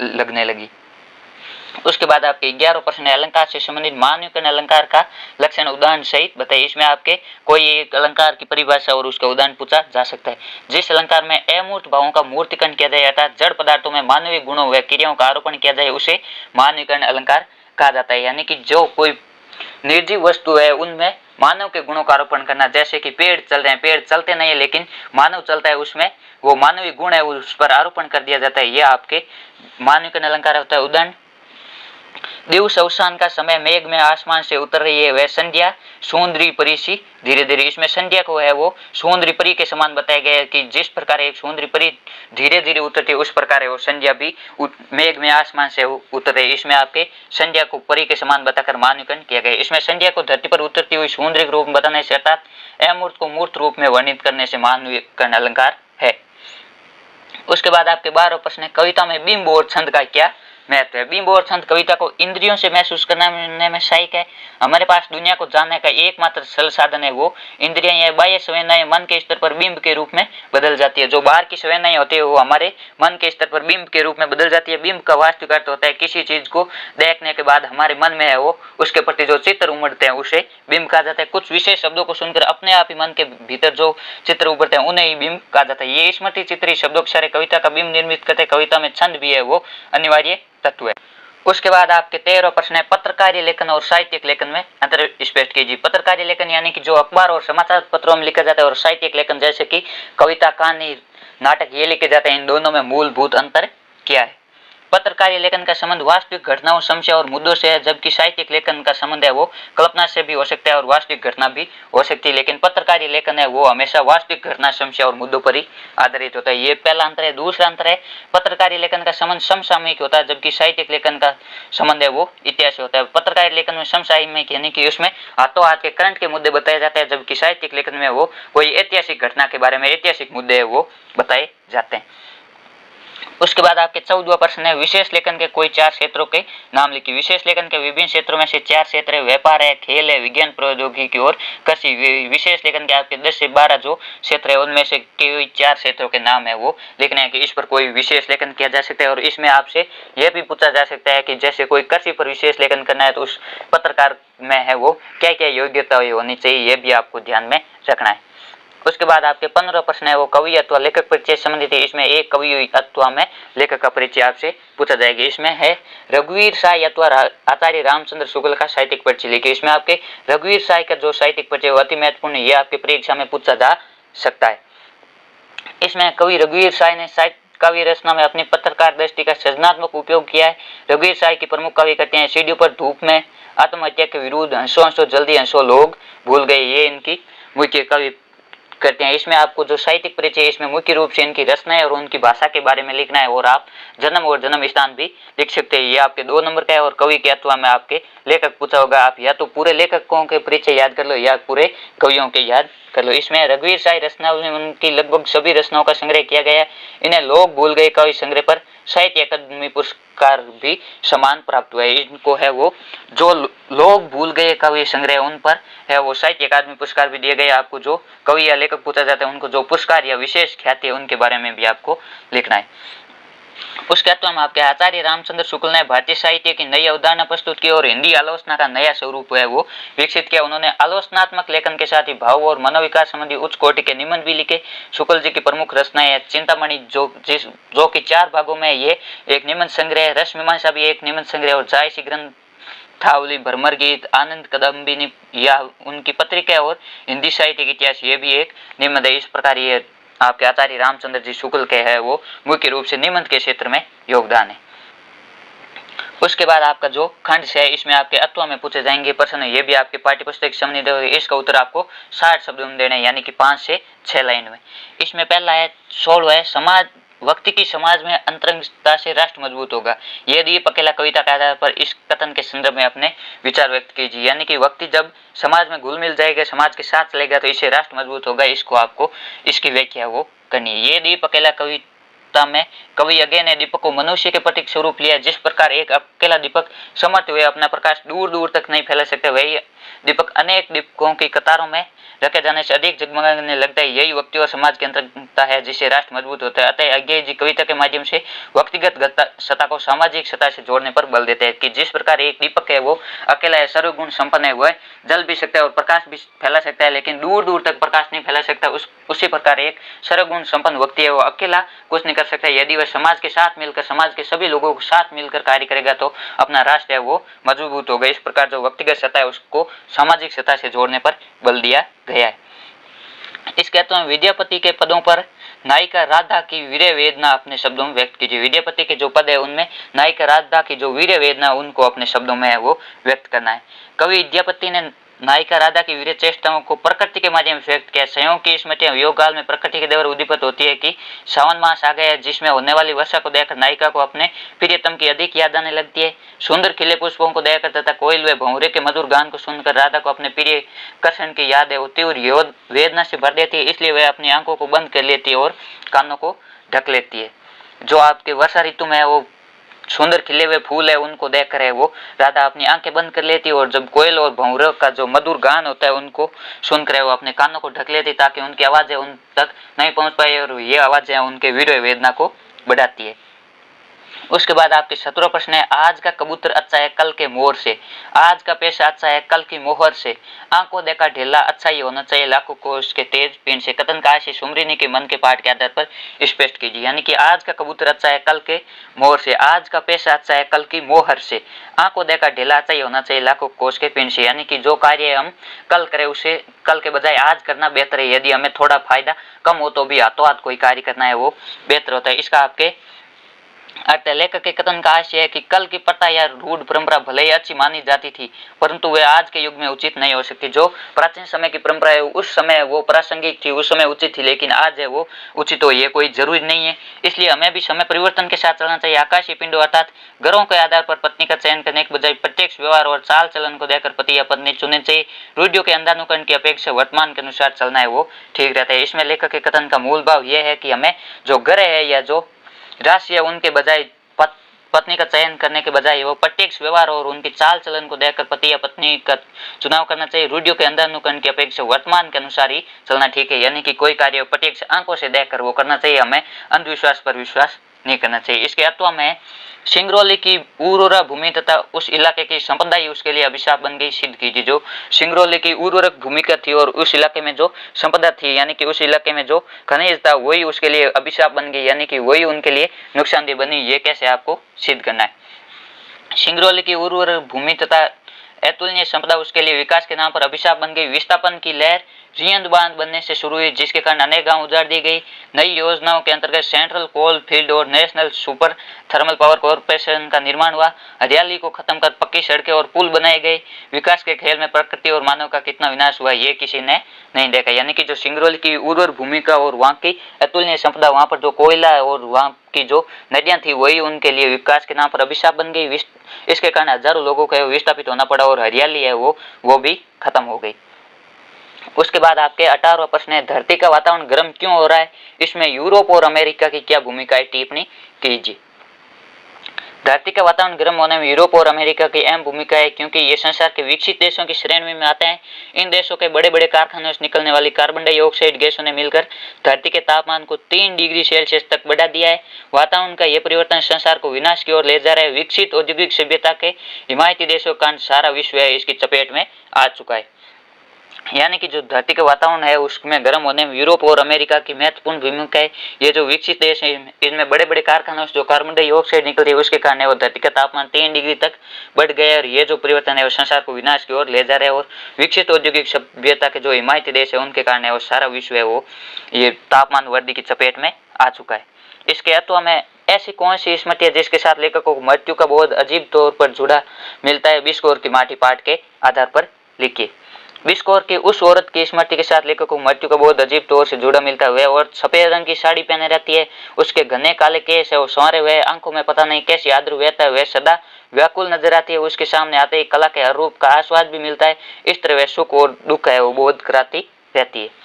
लगने लगी। उसके बाद आपके 11वां प्रश्न है, अलंकार से संबंधित मानवीकरण अलंकार का लक्षण उदाहरण सहित बताइए। इसमें आपके कोई एक अलंकार की परिभाषा और उसका उदाहरण पूछा जा सकता है। जिस अलंकार में अमूर्त भावों का मूर्तिकरण किया जाए अर्थात जड़ पदार्थों में मानवीय गुणों व क्रियाओं का आरोपण किया जाए उसे मानवीकरण अलंकार कहा जाता है। यानी कि जो कोई निर्जीव वस्तु है उनमें मानव के गुणों का आरोपण करना, जैसे कि पेड़ चल रहे हैं, पेड़ चलते नहीं है लेकिन मानव चलता है, उसमें वो मानवीय गुण है उस पर आरोपण कर दिया जाता है। यह आपके मानवीकरण अलंकार होता है। उदाहरण, दिवस अवसान का समय, मेघ में आसमान से उतर रही है वह संध्या सौंदर्य परी सी धीरे धीरे। इसमें संध्या को है वो सौंदर्य परी के समान बताया गया है कि जिस प्रकार एक सौंदर्य परी धीरे धीरे उतरती है उस प्रकार है वो संध्या भी मेघ में आसमान से उतर रही है। इसमें आपके संध्या को परी के समान बताकर मानवीकरण किया गया। इसमें संध्या को धरती पर उतरती हुई सौंदर्य रूप में बताने से अर्थात अमूर्त को मूर्त रूप में वर्णित करने से मानवीकरण अलंकार है। उसके बाद आपके 12वां प्रश्न है, कविता में बिंब और छंद का क्या महत्व है? बिंब और छंद कविता को इंद्रियों से महसूस करने में सहायक है। हमारे पास दुनिया को जानने का एकमात्र सरल साधन है वो इंद्रियां या बाह्य संवेदनाएं मन के स्तर पर बिंब के रूप में बदल जाती है। जो बाहर की संवेदनाएं होती है वो हमारे मन के स्तर पर बिंब के रूप में बदल जाती है। बिंब का वास्तविक अर्थ होता है किसी चीज को देखने के बाद हमारे मन में है वो उसके प्रति जो चित्र उमड़ते हैं उसे बिंब कहा जाता है। कुछ विशेष शब्दों को सुनकर अपने आप ही मन के भीतर जो चित्र उभरते हैं उन्हें ही बिंब कहा जाता है। ये स्मृति चित्री शब्दों के सारे कविता का बिंब निर्मित करते हैं। कविता में छंद भी है वो अनिवार्य तत्व है। उसके बाद आपके 13वां प्रश्न है, पत्रकारिता लेखन और साहित्यिक लेखन में अंतर स्पष्ट कीजिए। पत्रकारिता लेखन यानी कि जो अखबार और समाचार पत्रों में लिखा जाता है, और साहित्यिक लेखन जैसे कि कविता, कहानी, नाटक ये लिखे जाते हैं, इन दोनों में मूलभूत अंतर क्या है? पत्रकारिता लेखन का संबंध वास्तविक घटनाओं, समस्या और मुद्दों से है, जबकि साहित्यिक लेखन का संबंध है वो कल्पना से भी हो सकता है और वास्तविक घटना भी हो सकती है। लेकिन पत्रकारिता लेखन है वो हमेशा वास्तविक घटना, समस्या और मुद्दों पर ही आधारित होता है। ये पहला अंतर है। दूसरा अंतर है, पत्रकारिता लेखन का संबंध समसामयिक होता है, जबकि साहित्यिक लेखन का संबंध है वो इतिहास होता है। पत्रकारिता लेखन में समसामयिक यानी कि उसमें हाथों हाथ के करंट के मुद्दे बताए जाते हैं, जबकि साहित्यिक लेखन में वो कोई ऐतिहासिक घटना के बारे में, ऐतिहासिक मुद्दे है वो बताए जाते हैं। उसके बाद आपके 14वां प्रश्न है, विशेष लेखन के कोई 4 क्षेत्रों के नाम लिखिए। विशेष लेखन के विभिन्न क्षेत्रों में से 4 क्षेत्र है, व्यापार है, खेल है, विज्ञान प्रौद्योगिकी और कृषि। विशेष लेखन के आपके 10 से 12 जो क्षेत्र है उनमें से कोई 4 क्षेत्रों के नाम है वो लिखने हैं कि इस पर कोई विशेष लेखन किया जा सकता है। और इसमें आपसे यह भी पूछा जा सकता है कि जैसे कोई कृषि पर विशेष लेखन करना है तो उस पत्रकार में है वो क्या क्या योग्यता होनी चाहिए, यह भी आपको ध्यान में रखना है। उसके बाद आपके 15 प्रश्न है वो कवि अथवा लेखक परिचय संबंधित है। इसमें एक कवि अथवा में लेखक का परिचय आपसे पूछा जाएगा। इसमें है रघुवीर साय अथवा आचार्य रामचंद्र शुक्ल का साहित्यिक परिचय लिखिए। इसमें आपके रघुवीर साय का जो साहित्यिक परिचय अति महत्वपूर्ण है, ये आपके परीक्षा में पूछा जा सकता है। इसमें कवि रघुवीर साय ने साहित्य काव्य रचना में अपनी पत्रकार दृष्टि का सृजनात्मक उपयोग किया है। रघुवीर साय की प्रमुख काव्य कृतियां सीढ़ियों पर धूप में, आत्महत्या के विरुद्ध, हंसो हंसो जल्दी हंसो, लोग भूल गए, ये इनकी मुख्य काव्य करते हैं। इसमें आपको जो साहित्यिक परिचय, इसमें मुख्य रूप से इनकी रचनाएं और उनकी भाषा के बारे में लिखना है और आप जन्म और जन्म स्थान भी लिख सकते हैं। ये आपके 2 नंबर का है। और कवि के अथवा में आपके लेखक पूछा होगा, आप या तो पूरे लेखकों के परिचय याद कर लो या पूरे कवियों के याद कर लो। इसमें रघुवीर साय रचना में उनकी लगभग सभी रचनाओं का संग्रह किया गया है। इन्हें लोग भूल गए कवि संग्रह पर साहित्य अकादमी पुरस्कार भी सम्मान प्राप्त हुआ है। इनको है वो जो लोग भूल गए कवि संग्रह, उन पर है वो साहित्य अकादमी पुरस्कार भी दिए गए। आपको जो कवि या लेखक पूछा जाता है उनको जो पुरस्कार या विशेष ख्याति है उनके बारे में भी आपको लिखना है। उसके अथवा में आपके आचार्य रामचंद्र शुक्ल ने भारतीय साहित्य की नई अवधारणा प्रस्तुत की और हिंदी आलोचना का नया स्वरूप है वो विकसित किया। उन्होंने आलोचनात्मक लेखन के साथ ही भाव और मनोविकास संबंधी उच्च कोटि के निबंध भी लिखे। शुक्ल जी की प्रमुख रचनाएं है चिंतामणि जो कि 4 भागों में, ये एक निबंध संग्रह है, रस मीमांसा भी एक निबंध संग्रह, और जायसी ग्रंथावली, भ्रमर गीत, आनंद कदम्बिनी या उनकी पत्रिका, और हिंदी साहित्य के इतिहास, ये भी एक निबंध है। इस प्रकार ये आपके आचार्य रामचंद्र जी शुक्ल के है वो मुख्य रूप से निबंध के क्षेत्र में योगदान है। उसके बाद आपका जो खंड है इसमें आपके अथवा में पूछे जाएंगे प्रश्न, ये भी आपके पाठ्य पुस्तक संबंधित है। इसका उत्तर आपको 60 शब्दों में देना है, यानी कि 5 से 6 लाइन में। इसमें पहला है 16 है, समाज व्यक्ति की समाज में अंतरंगता से राष्ट्र मजबूत होगा। ये दीप अकेला कविता के आधार पर इस कथन के संदर्भ में अपने विचार व्यक्त कीजिए। यानी कि व्यक्ति जब समाज में घुल मिल जाएगा, समाज के साथ चलेगा तो इससे राष्ट्र मजबूत होगा। इसको आपको इसकी व्याख्या वो करनी है। ये दीप अकेला कविता में कवि अज्ञे ने दीपक को मनुष्य के प्रतीक स्वरूप लिया। जिस प्रकार एक अकेला दीपक समर्थ हुए अपना प्रकाश दूर दूर तक नहीं फैला सकते, वही दीपक अनेक दीपकों की कतारों में रखे जाने से अधिक जगमगाने लगता है। यही व्यक्ति और समाज की अंतरता है जिससे राष्ट्र मजबूत होता है। अतः अज्ञे जी कविता के माध्यम से व्यक्तिगत सत्ता को सामाजिक सत्ता से जोड़ने पर बल देते हैं कि जिस प्रकार एक दीपक है वो अकेला है, सर्वगुण संपन्न है, वह जल भी सकता है और प्रकाश भी फैला सकता है, लेकिन दूर दूर तक प्रकाश नहीं फैला सकता। उसी प्रकार एक सर्वगुण संपन्न व्यक्ति है वो अकेला कुछ नहीं कर सकता। यदि वह समाज के साथ मिलकर, समाज के सभी लोगों के साथ मिलकर कार्य करेगा तो अपना राष्ट्र है वो मजबूत होगा। इस प्रकार जो व्यक्तिगत सत्ता है उसको सामाजिक सत्ता से जोड़ने पर बल दिया गया है। इसके अलावा विद्यापति के पदों पर नायिका राधा की वीर्य वेदना अपने शब्दों में व्यक्त कीजिए। विद्यापति के जो पद है उनमें नायिका राधा की जो वीर्य वेदना उनको अपने शब्दों में है वो व्यक्त करना है। कवि विद्यापति ने नायिका राधा की वीर चेष्टाओं को प्रकृति के माध्यम से व्यक्त किया। संयोग की स्मृतियां योग काल में प्रकृति के देवर उद्दीपित होती है कि सावन मास आ गया है, जिसमें होने वाली वर्षा को देखकर नायिका को अपने प्रियतम की अधिक याद आने लगती है। सुंदर खिले पुष्पों को देखकर तथा कोयल व भंवरे के मधुर गान को सुनकर राधा को अपने प्रिय कृष्ण की याद है वो तीव्र वेदना से भर देती है। इसलिए वह अपनी आंखों को बंद कर लेती है और कानों को ढक लेती है। जो आपके वर्षा ऋतु में है वो सुंदर खिले हुए फूल है उनको देखकर है वो राधा अपनी आंखें बंद कर लेती है, और जब कोयल और भंवरों का जो मधुर गान होता है उनको सुनकर वो अपने कानों को ढक लेती ताकि उनकी आवाजें उन तक नहीं पहुंच पाए, और ये आवाजें उनके वीर वेदना को बढ़ाती है। उसके बाद आपके 17 प्रश्न है, आज का कबूतर अच्छा है कल के मोर से, आज का पैसा अच्छा है कल की मोहर से, आंखों देखा ढेला अच्छा ही होना चाहिए लाखों को उसके तेज पेन से। कथन का आशय सुमरिनी के मन के पाठ के आधार पर स्पष्ट कीजिए। यानी कि आज का कबूतर अच्छा है कल के मोर से, आज का पैसा अच्छा है कल की मोहर से, आंखों देखा ढेला अच्छा ही होना चाहिए लाखों को उसके पेन से। यानी कि जो कार्य हम कल करें उसे कल के बजाय आज करना बेहतर है। यदि हमें थोड़ा फायदा कम हो तो भी हाथों हाथ कोई कार्य करना है वो बेहतर होता है। इसका आपके अतः लेखक के कथन का आशय है कि कल की प्रथा या रूढ़ परंपरा भले ही अच्छी मानी जाती थी, परंतु वे आज के युग में उचित नहीं हो सकती। जो प्राचीन समय की परंपरा है उस समय वो प्रासंगिक थी, उस समय उचित थी, लेकिन आज है वो उचित हो ये कोई जरूरी नहीं है। इसलिए हमें भी समय परिवर्तन के साथ चलना चाहिए। आकाशीय पिंडों अर्थात ग्रहों के आधार पर पत्नी का चयन करने के बजाय प्रत्यक्ष व्यवहार और चाल चलन को देखकर पति या पत्नी चुनने चाहिए। रूढ़ियों के अंधानुकरण की अपेक्षा वर्तमान के अनुसार चलना है वो ठीक रहता है। इसमें लेखक के कथन का मूल भाव यह है कि हमें जो ग्रह है या जो राशि है उनके बजाय पत्नी का चयन करने के बजाय वो प्रत्यक्ष व्यवहार और उनकी चाल चलन को देखकर पति या पत्नी का चुनाव करना चाहिए। रूढ़ियों के अंधानुकरण की अपेक्षा वर्तमान के अनुसार ही चलना ठीक है, यानी कि कोई कार्य प्रत्यक्ष आंखों से देखकर वो करना चाहिए। हमें अंधविश्वास पर विश्वास नहीं करना चाहिए। इसके अथवा में सिंगरौली की उर्वरा भूमि तथा उस इलाके की संपदा ही उसके लिए अभिशाप बन गई सिद्ध की थी। जो सिंगरौली की उर्वरक भूमिका थी और उस इलाके में जो संपदा थी, यानी कि उस इलाके में जो खनिज था, वही उसके लिए अभिशाप बन गई, यानी कि वही उनके लिए नुकसानदेह बनी। ये कैसे आपको सिद्ध करना है। सिंगरौली की उर्वरक भूमि तथा अतुलनीय संपदा उसके लिए विकास के नाम पर अभिशाप बन गई। विस्थापन की लहर रियंद बांध बनने से शुरू हुई, जिसके कारण अनेक गांव उजाड़ दी गई। नई योजनाओं के अंतर्गत सेंट्रल कोल फील्ड और national super thermal power corporation का निर्माण हुआ। हरियाली को खत्म कर पक्की सड़कें और पुल बनाए गए। विकास के खेल में प्रकृति और मानव का कितना विनाश हुआ ये किसी ने नहीं देखा। यानी कि जो सिंगरौली की उर्वर भूमिका और वहाँ की अतुलनीय संपदा, वहाँ पर जो कोयला और वहाँ की जो नदियां थी, वही उनके लिए विकास के नाम पर अभिशाप बन गई। इसके कारण हजारों लोगों को विस्थापित होना पड़ा और हरियाली है वो भी खत्म हो गई। उसके बाद आपके 18वां प्रश्न है, धरती का वातावरण गर्म क्यों हो रहा है? इसमें यूरोप और अमेरिका की क्या भूमिका है, टिप्पणी कीजिए। धरती का वातावरण गर्म होने में यूरोप और अमेरिका की अहम भूमिका है, क्योंकि ये संसार के विकसित देशों की श्रेणी में आते हैं। इन देशों के बड़े बड़े कारखानों से निकलने वाली कार्बन डाइऑक्साइड गैसों ने मिलकर धरती के तापमान को 3 डिग्री सेल्सियस तक बढ़ा दिया है। वातावरण का यह परिवर्तन संसार को विनाश की ओर ले जा रहा है। विकसित औद्योगिक सभ्यता के हिमायती देशों का सारा विश्व है इसकी चपेट में आ चुका है। यानी कि जो धरती का वातावरण है उसमें गर्म होने में यूरोप और अमेरिका की महत्वपूर्ण भूमिका है। ये जो विकसित देश है इनमें बड़े बड़े कारखानों से जो कार्बन डाइऑक्साइड निकलती है उसके कारण वो धरती का तापमान 3 डिग्री तक बढ़ गया है। और ये जो परिवर्तन है वो संसार को विनाश की ओर ले जा रहे हैं। और विकसित औद्योगिक सभ्यता के जो हिमायती देश है उनके कारण वो सारा विश्व है वो ये तापमान वृद्धि की चपेट में आ चुका है। इसके अथवा में ऐसी कौन सी स्मृति है जिसके साथ लेखकों को मृत्यु का बहुत अजीब तौर पर जुड़ा मिलता है? बिस्कोर की माटी पाठ के आधार पर लिखिए। बिस्कोर की उस औरत की स्मृति के साथ लेखक को मृत्यु का बहुत अजीब तौर से जुड़ा मिलता है। वह औरत सफेद रंग की साड़ी पहने रहती है, उसके घने काले केस है, वो संवरे हुए आंखों में पता नहीं कैसी आद्र बहता है, वह सदा व्याकुल नजर आती है। उसके सामने आते ही कला के हर रूप का आस्वाद भी मिलता है। इस तरह वह सुख और दुख है वो बहुत कराती रहती है।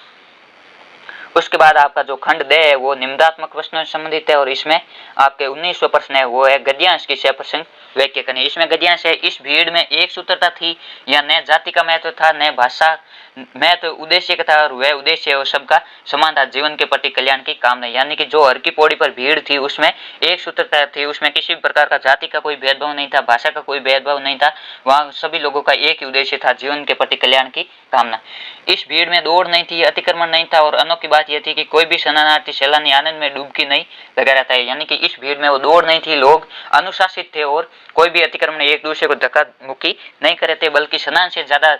उसके बाद आपका जो खंड दे है वो निम्नात्मक प्रश्नों से संबंधित है और इसमें आपके 19वां प्रश्न है वो है गद्यांश की सह प्रसंग व्याख्या करनी। इसमें गद्यांश है, इस भीड़ में एक सूत्रता थी या न जाति का महत्व था न भाषा महत्व उद्देश्य का था, और वह उद्देश्य और सबका समान था, जीवन के प्रति कल्याण की कामना। यानी कि जो हर की पौड़ी पर भीड़ थी उसमें एक सूत्रता थी, उसमें किसी भी प्रकार का जाति का कोई भेदभाव नहीं था, भाषा का कोई भेदभाव नहीं था, वहाँ सभी लोगों का एक ही उद्देश्य था, जीवन के प्रति कल्याण की कामना। इस भीड़ में दौड़ नहीं थी, अतिक्रमण नहीं था और अनोखी बात यह थी कि कोई भी शरणार्थी सैलानी आनंद में डुबकी नहीं लगा रहता है। यानी कि इस भीड़ में वो दौड़ नहीं थी, लोग अनुशासित थे और कोई भी अतिक्रमण एक दूसरे को धक्का मुक्की नहीं कर रहे थे, बल्कि स्नान से ज्यादा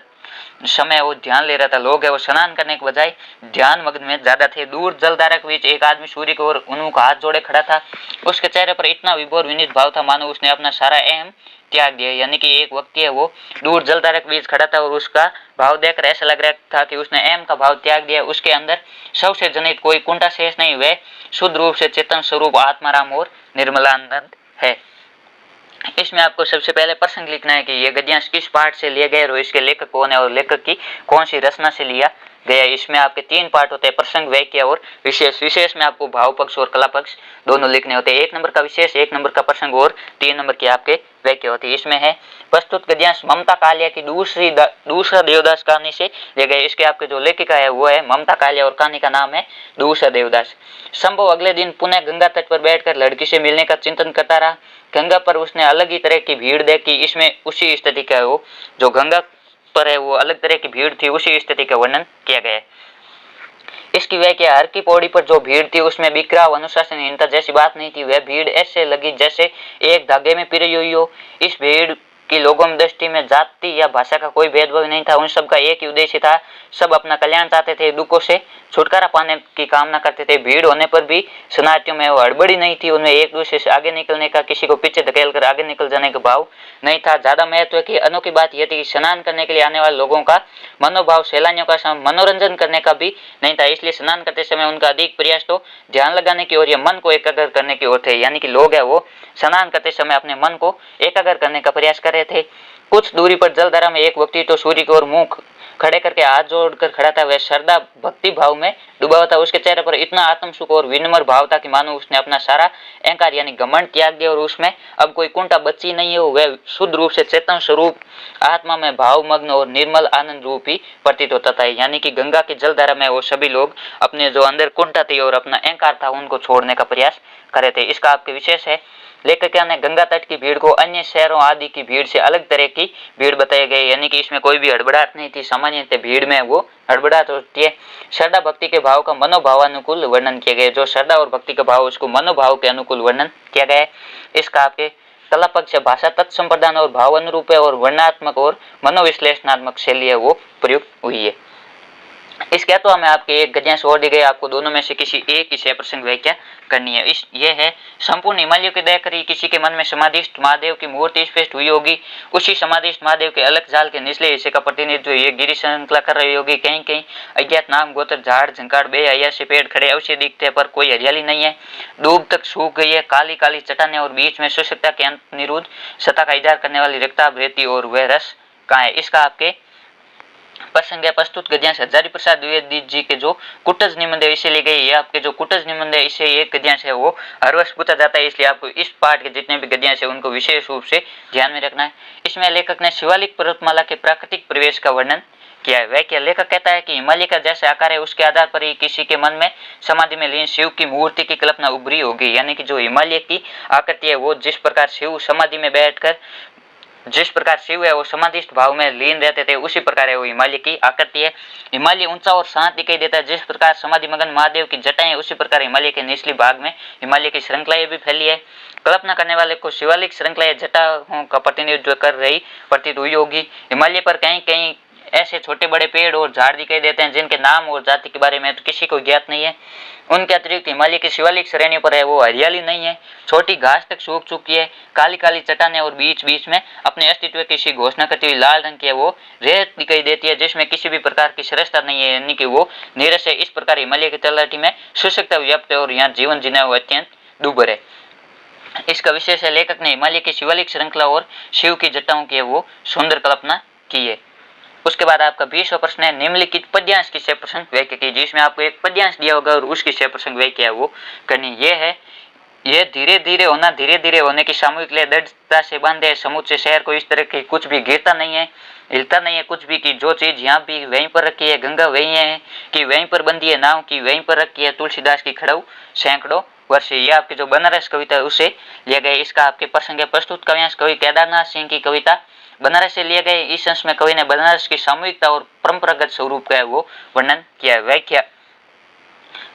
समय वो ध्यान ले रहा था। लोग है वो स्नान करने के बजाय ध्यान मग्न में ज्यादा थे। दूर जलधारा के बीच एक आदमी सूर्य को और उन्मुख हाथ जोड़े खड़ा था। उसके चेहरे पर इतना विभोर विनीत भाव था मानो उसने अपना सारा अहम त्याग दिया। यानी कि एक व्यक्ति है वो दूर जलधारा के बीच खड़ा था और उसका भाव देखकर ऐसा लग रहा था कि उसने अहम का भाव त्याग दिया। उसके अंदर सबसे जनित कोई कुंठा शेष नहीं, वह शुद्ध रूप से चेतन स्वरूप आत्माराम और निर्मलानंद है। इसमें आपको सबसे पहले प्रसंग लिखना है कि ये गद्यांश किस पाठ से लिए गए और इसके लेखक कौन है और लेखक की कौन सी रचना से लिया गया। इसमें आपके 3 पार्ट होते हैं, प्रसंग, व्याख्या और विशेष। विशेष में आपको भाव पक्ष और कला पक्ष दोनों लिखने होते हैं। 1 नंबर का विशेष, 1 नंबर का प्रसंग और 3 नंबर की आपके व्याख्या होती है। इसमें है प्रस्तुत गद्यांश ममता कालिया की दूसरा देवदास कहानी से ले गए। इसके आपके जो लेखिका है वो है ममता कालिया और कहानी का नाम है दूसरा देवदास। संभव अगले दिन पुनः गंगा तट पर बैठकर लड़की से मिलने का चिंतन करता रहा। गंगा पर उसने अलग ही तरह की भीड़ देखी। इसमें उसी स्थिति का वो जो गंगा पर है वो अलग तरह की भीड़ थी, उसी स्थिति का वर्णन किया गया है। इसकी व्याख्या, हर की पौड़ी पर जो भीड़ थी उसमें बिखराव अनुशासनहीनता जैसी बात नहीं थी। वह भीड़ ऐसे लगी जैसे एक धागे में पिरोई हुई हो। इस भीड़ कि लोगों में दृष्टि में जाति या भाषा का कोई भेदभाव नहीं था। उन सबका एक ही उद्देश्य था, सब अपना कल्याण चाहते थे, दुखों से छुटकारा पाने की कामना करते थे। भीड़ होने पर भी शरणार्थियों में वो हड़बड़ी नहीं थी, उनमें एक दूसरे से आगे निकलने का, किसी को पीछे धकेल कर आगे निकल जाने का भाव नहीं था। ज्यादा महत्व की अनोखी बात यह थी कि स्नान करने के लिए आने वाले लोगों का मनोभाव सैलानियों का मनोरंजन करने का भी नहीं था, इसलिए स्नान करते समय उनका अधिक प्रयास तो ध्यान लगाने की ओर या मन को एकाग्र करने की ओर थे। यानी कि लोग है वो स्नान करते समय अपने मन को एकाग्र करने का प्रयास कर रहे थे। कुछ दूरी पर जलधारा में एक व्यक्ति तो सूर्य की ओर मुंह खड़े करके हाथ जोड़कर खड़ा था। वह श्रद्धा भक्ति भाव में डूबा हुआ था। उसके चेहरे पर इतना आत्मसुख और विनम्र भाव था कि मानो उसने अपना सारा अहंकार यानी घमंड त्याग दिया और उसमें अब कोई कुंठा बची नहीं हो। वह शुद्ध रूप से चेतन स्वरूप आत्मा में भावमग्न और निर्मल आनंद रूप ही प्रतीत होता था। यानी कि गंगा की जलधारा में वो सभी लोग अपने जो अंदर कुंठा थी और अपना अहंकार था उनको छोड़ने का प्रयास कर रहे थे। इसका आपके विशेष है, लेखक ने गंगा तट की भीड़ को अन्य शहरों आदि की भीड़ से अलग तरह की भीड़ बताई गई। यानी कि इसमें कोई भी हड़बड़ाहट नहीं थी, सामान्य भीड़ में वो हड़बड़ाहट होती है। श्रद्धा भक्ति के भाव का मनोभावानुकूल वर्णन किया गया। जो श्रद्धा और भक्ति का भाव उसको मनोभाव के अनुकूल वर्णन किया गया है। इसका आपके कला पक्ष से भाषा तत्संप्रदान और भाव अनुरूप है और वर्णात्मक और मनोविश्लेषणात्मक शैली है वो प्रयुक्त हुई है। इसके अलावा में आपके एक गद्यांश और दी गई, आपको दोनों में से किसी एक ही प्रसंग व्याख्या करनी है। ये है संपूर्ण हिमालयों की दया करी किसी के मन में समाधिस्थ महादेव की मूर्ति स्पष्ट हुई होगी। उसी समाधिस्थ महादेव के अलग जाल के निचले हिस्से का प्रतिनिधित्व ये गिरी श्रृंखला कर रही होगी। कहीं कहीं अज्ञात नाम गोत्र झाड़ झंकाड़ बेहयाशी पेड़ खड़े अवश्य दिखते पर कोई हरियाली नहीं है। डूब तक सूख गई है, काली काली चट्टानें और बीच में शुष्कता के अंत निरुद्ध सत्ता का इजहार करने वाली रिक्ताभ रहती और वह रस कहाँ है। इसका आपके प्रसंग है प्रस्तुत गद्यांश हजारी प्रसाद द्विवेदी जी के जो कुटज निबंध है इसे ले गए। ये आपके जो कुटज निबंध है इसे एक गद्यांश है वो हर वर्ष पूछा जाता है, इसलिए आपको इस पाठ के जितने भी गद्यांश है उनको विशेष रूप से ध्यान में रखना है। इसमें लेखक ने शिवालिक पर्वतमाला के प्राकृतिक प्रवेश का वर्णन किया है। वह क्या लेखक कहता है कि हिमालय का जैसे आकार है उसके आधार पर ही किसी के मन में समाधि में लीन शिव की मूर्ति की कल्पना उभरी होगी। यानी कि जो हिमालय की आकृति है वो जिस प्रकार शिव समाधि में बैठकर जिस प्रकार शिव है वो समाधिस्थ भाव में लीन रहते थे उसी प्रकार है वो हिमालय की आकृति है। हिमालय ऊंचा और शांत दिखाई देता है। जिस प्रकार समाधि मगन महादेव की जटाएं उसी प्रकार हिमालय के निचली भाग में हिमालय की श्रृंखलाएं भी फैली है। कल्पना करने वाले को शिवालिक श्रृंखलाएं जटाओं का प्रतिनिधित्व कर रही प्रतीत हुई होगी। हिमालय पर कहीं कहीं ऐसे छोटे बड़े पेड़ और झाड़ दिखाई देते हैं जिनके नाम और जाति के बारे में तो किसी को ज्ञात नहीं है। उनके अतिरिक्त हिमालय की शिवालिक श्रेणी पर है वो हरियाली नहीं है, छोटी घास तक सूख चुकी है, काली काली चट्टानें और बीच बीच में अपने अस्तित्व की घोषणा करती हुई लाल रंग की है वो रेत दिखाई देती है जिसमें किसी भी प्रकार की सरसता नहीं है। यानी कि वो नीरस है। इस प्रकार हिमालय की तलहटी में शुष्कता व्याप्त है और यहाँ जीवन जीना वो अत्यंत दुर्भर है। इसका विशेष है लेखक ने हिमालय की शिवालिक श्रृंखला और शिव की जटाओं की वो सुंदर कल्पना की है। उसके बाद आपका 20वां प्रश्न है निम्नलिखित पद्यांश की प्रसंग व्याख्या कीजिए। इसमें आपको एक पद्यांश दिया होगा और उसकी प्रसंग व्याख्या वो करनी। ये है ये धीरे धीरे होने की सामूहिक लय दृढ़ता से बांधे समूचे शहर को। इस तरह की कुछ भी गिरता नहीं है, हिलता नहीं है कुछ भी, कि जो चीज यहाँ भी वहीं पर रखी है, गंगा वहीं है कि वहीं पर बंधी है, नाव की वहीं पर रखी है, तुलसीदास की खड़ाऊ सैकड़ों वर्ष। ये आपकी जो बनारस कविता है उसे लिया गया। इसका आपके प्रसंग है प्रस्तुत काव्यांश कवि केदारनाथ सिंह की कविता बनारस से लिए गए। इस अंश में कवि ने बनारस की सामूहिकता और परंपरागत स्वरूप का वो वर्णन किया है। व्याख्या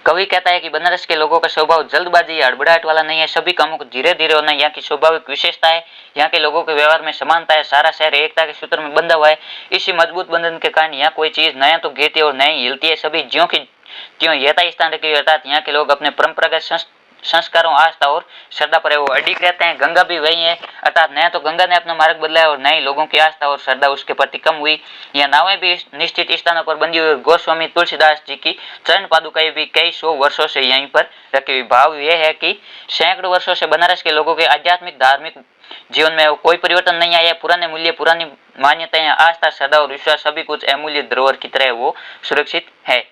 कवि कहता है कि बनारस के लोगों का स्वभाव जल्दबाजी या हड़बड़ाहट वाला नहीं है, सभी कामों को धीरे धीरे होना यहाँ की स्वाभाविक विशेषता है। यहाँ के लोगों के व्यवहार में समानता है, सारा शहर एकता के सूत्र में बंधा हुआ है। इसी मजबूत बंधन के कारण यहाँ कोई चीज नया तो गिरती है और नई हिलती है, सभी ज्यों की त्यों यथास्थान रखी। अर्थात यहाँ के लोग अपने परंपरागत संस्कारों आस्था और श्रद्धा पर वो अडिग रहते हैं। गंगा भी वही है, अर्थात नया तो गंगा ने अपना मार्ग बदला है और नई लोगों की आस्था और श्रद्धा उसके प्रति कम हुई। यह नावें भी निश्चित स्थानों पर बंधी हुई। गोस्वामी तुलसीदास जी की चरण पादुकाएं भी कई सौ वर्षों से यहीं पर रखी हुई। भाव यह है कि सैकड़ों वर्षों से बनारस के लोगों के आध्यात्मिक धार्मिक जीवन में कोई परिवर्तन नहीं आया। पुराने मूल्य पुरानी मान्यताएं आस्था श्रद्धा और विश्वास सभी कुछ अमूल्य धरोहर की तरह वो सुरक्षित है।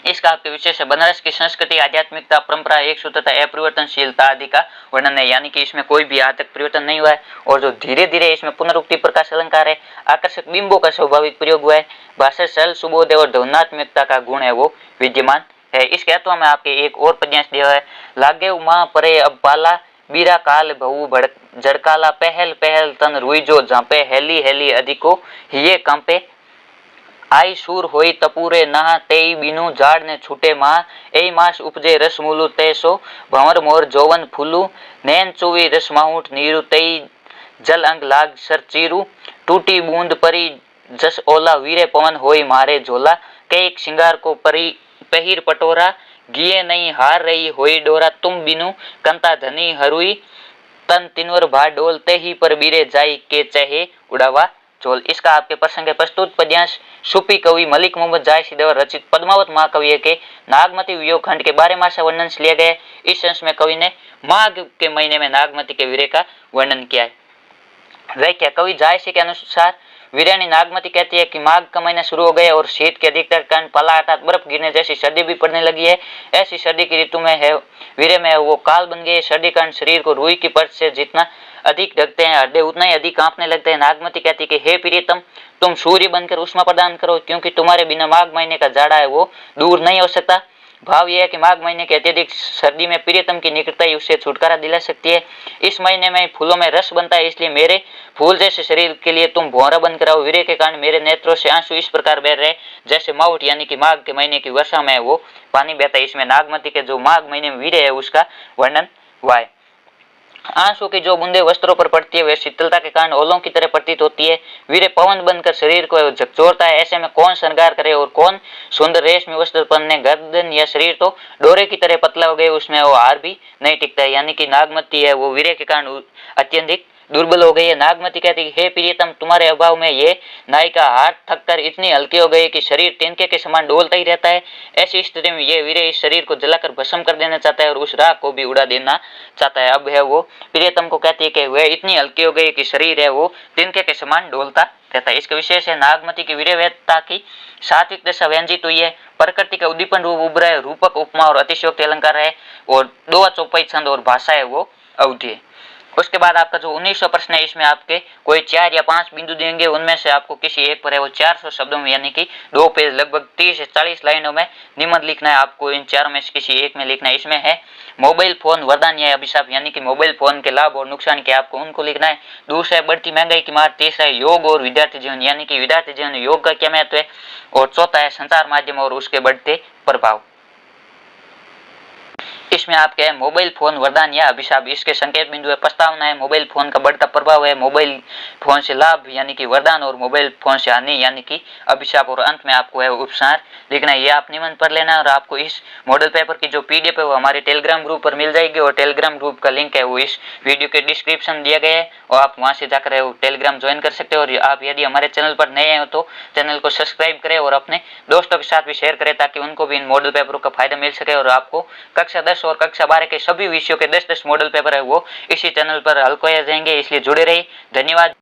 इसका आपके विशेष है बनारस की संस्कृति आध्यात्मिकता परंपरा एक सूत्रता अपरिवर्तनशीलता आदि का वर्णन है। यानी कि इसमें कोई भी आज तक परिवर्तन नहीं हुआ है और जो धीरे धीरे इसमें पुनरुक्ति प्रकाश अलंकार है, आकर्षक बिंबों का स्वाभाविक प्रयोग हुआ है, भाषा सरल सुबोध और ध्वनात्मकता का गुण है वो विद्यमान है। इसके अथवा में आपके एक और पद्यांश दिया है लागे माँ परे अब पाला बीरा काल भऊ भड़क जड़काला पहल पहल तन रुई जो झांपे हेली हेली अधिको हिये कंपे आई सूर होई तपूरे नहा तेई बीनु झाड़ ने छूटे माँ ए मास उपजे रस मूलु ते सो भंवर मोर जोवन फूलू नैन चुवी रस माउट नीरु तेई जल अंग लाग सर चीरू, टूटी बूंद परी जस ओला, वीरे पवन होई मारे झोला, कईक सिंगार को परी पहिर पटोरा, गिये नहीं हार रही होई डोरा, तुम बिनु कंता धनी हरुई, तन तिनवर भा डोल, ते ही पर बीरे जाई के चाहे उड़ावा झोल। इसका आपके प्रसंग प्रस्तुत पद्यांश सूफी कवि मलिक मोहम्मद जायसी द्वारा रचित पद्मावत महाकाव्य के नागमती वियोग खंड के 12 मासा वर्णन से लिया गया। इस अंश में कवि ने माघ के महीने में नागमती के वीर्य का वर्णन किया है। व्याख्या कवि जायसी के अनुसार वीरानी नागमती कहती है कि माघ का महीना शुरू हो गया और शीत के अधिकतर कारण पाला अर्थात बर्फ गिरने जैसी सर्दी भी पड़ने लगी है। ऐसी सर्दी की ऋतु में है वीर्य में वो काल बन गए। सर्दी कारण शरीर को रुई की परत से जितना अधिक ढकते हैं हड्डे उतना ही अधिक कांपने लगते हैं। नागमती कहती है कि हे प्रियतम, तुम सूर्य बनकर उष्मा प्रदान करो, क्योंकि तुम्हारे बिना माघ महीने का जाड़ा है वो दूर नहीं हो सकता। भाव यह है कि माघ महीने की अत्यधिक सर्दी में प्रियतम की निकटता ही उससे छुटकारा दिला सकती है। इस महीने में फूलों में रस बनता है, इसलिए मेरे फूल जैसे शरीर के लिए तुम भौरा बनकर आओ। वीर्य के कारण मेरे नेत्रों से आंसू इस प्रकार बह रहे जैसे माउट यानी कि माघ के महीने की वर्षा में वो पानी बहता है। इसमें नागमती के जो माघ महीने में वीर्य है उसका वर्णन हुआ है। आंसू की जो बूंदे वस्त्रों पर पड़ती है वे शीतलता के कारण ओलों की तरह प्रतीत होती है। वीर्य पवन बनकर शरीर को झकझोरता है। ऐसे में कौन श्रृंगार करे और कौन सुंदर रेशमी वस्त्र पहने। गर्दन या शरीर तो डोरे की तरह पतला हो गए, उसमें वो हार भी नहीं टिकता है। यानी कि नागमती है वो वीर्य के कारण अत्यधिक दुर्बल हो गई है। नागमती कहती है हे प्रियतम, तुम्हारे अभाव में ये नायिका हाथ थककर इतनी हल्की हो गई कि शरीर तिनके के समान डोलता ही रहता है। ऐसी स्थिति में ये वीर्य इस शरीर को जलाकर भस्म कर देना चाहता है और उस राख को भी उड़ा देना चाहता है। अब है वो प्रियतम को कहती है कि वह इतनी हल्की हो गई कि शरीर है वो तिनके के समान डोलता रहता है। इसके विशेष है नागमती की वीर्यवेदता की सात्विक दशा व्यंजित हुई है। प्रकृति का उद्दीपन रूप उभरा है, रूपक उपमा और अतिशयोक्ति अलंकार है और दो चौपाई छंद और भाषा है वो अवधि है। उसके बाद आपका जो 1900 प्रश्न है इसमें आपके कोई 4 या 5 बिंदु देंगे, उनमें से आपको किसी एक पर है वो 400 शब्दों में यानी कि 2 पेज लगभग 30 से 40 लाइनों में निबंध लिखना है। आपको इन 4 में से किसी एक में लिखना है। इसमें है मोबाइल फोन वरदान या अभिशाप यानी कि मोबाइल फोन के लाभ और नुकसान के आपको उनको लिखना है। दूसरा है बढ़ती महंगाई की मार। तीसरा है योग और विद्यार्थी जीवन यानी कि विद्यार्थी जीवन में योग का क्या महत्व है। और चौथा है संचार माध्यम और उसके बढ़ते प्रभाव। इसमें आपके है मोबाइल फोन वरदान या अभिशाप, इसके संकेत बिंदु है प्रस्तावना है, मोबाइल फोन का बढ़ता प्रभाव है, मोबाइल फोन से लाभ यानी कि वरदान और मोबाइल फोन से हानि यानी कि अभिशाप और अंत में आपको है उपसार लिखना है। ये आप निबंध पढ़ लेना और आपको इस मॉडल पेपर की जो पीडीएफ है वो हमारे टेलीग्राम ग्रुप पर मिल जाएगी और टेलीग्राम ग्रुप का लिंक है वो इस वीडियो के डिस्क्रिप्शन दिया गया है और आप वहां से जाकर टेलीग्राम ज्वाइन कर सकते हो। और आप यदि हमारे चैनल पर नए हैं तो चैनल को सब्सक्राइब करें और अपने दोस्तों के साथ भी शेयर करें ताकि उनको भी इन मॉडल पेपरों का फायदा मिल सके और आपको कक्षा 10 और कक्षा 12 के सभी विषयों के 10-10 मॉडल पेपर है वो इसी चैनल पर हल किए जाएंगे, इसलिए जुड़े रहिए। धन्यवाद।